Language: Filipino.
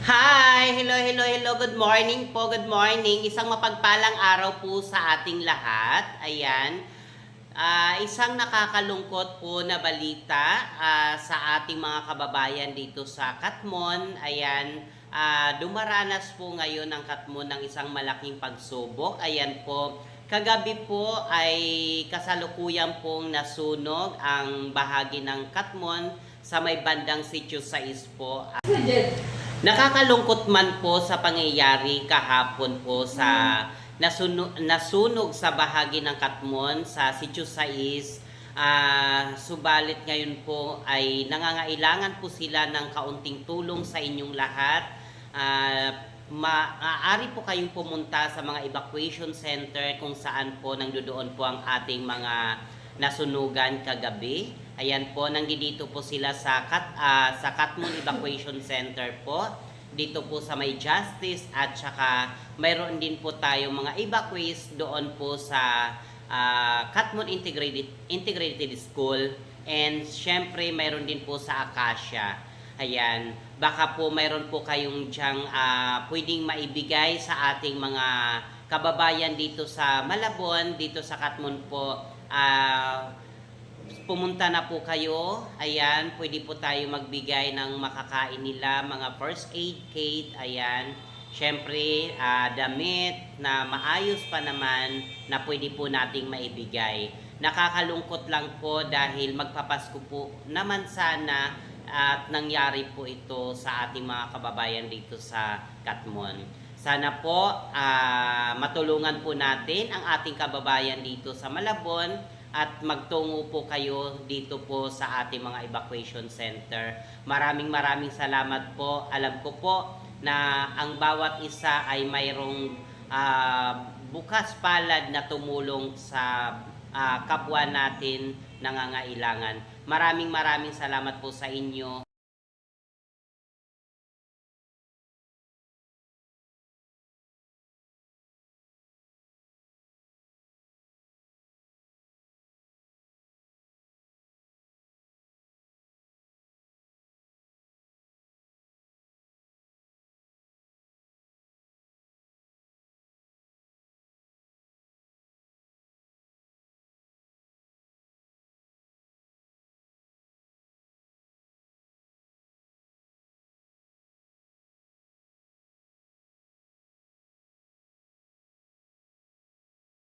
Hi! Hello, good morning po, good morning. Isang mapagpalang araw po sa ating lahat. Ayan, isang nakakalungkot po na balita sa ating mga kababayan dito sa Katmon. Ayan, dumaranas po ngayon ang Katmon ng isang malaking pagsubok. Ayan po, kagabi po ay kasalukuyan pong nasunog ang bahagi ng Katmon sa may bandang Sitio 6 po. Nakakalungkot man po sa pangyayari kahapon po sa nasunog sa bahagi ng Katmon sa Sitio 6. Subalit ngayon po ay nangangailangan po sila ng kaunting tulong sa inyong lahat. Maaari po kayong pumunta sa mga evacuation center kung saan po nandoon po ang ating mga nasunugan kagabi. Ayan po, nandito po sila sa Katmon Evacuation Center po. Dito po sa may Justice at saka mayroon din po tayo mga evacuees doon po sa Katmon Integrated School. And syempre mayroon din po sa Acacia. Ayan, baka po mayroon po kayong diyang pwedeng maibigay sa ating mga kababayan dito sa Malabon, dito sa Katmon po. Pumunta na po kayo. Ayan, pwede po tayo magbigay ng makakain nila, mga first aid kit. Ayan, syempre damit na maayos pa naman na pwede po nating maibigay. Nakakalungkot lang po dahil magpapasko po naman sana at nangyari po ito sa ating mga kababayan dito sa Katmon. Sana po matulungan po natin ang ating kababayan dito sa Malabon at magtungo po kayo dito po sa ating mga evacuation center. Maraming salamat po. Alam ko po na ang bawat isa ay mayroong bukas palad na tumulong sa kapwa natin nangangailangan. Maraming salamat po sa inyo.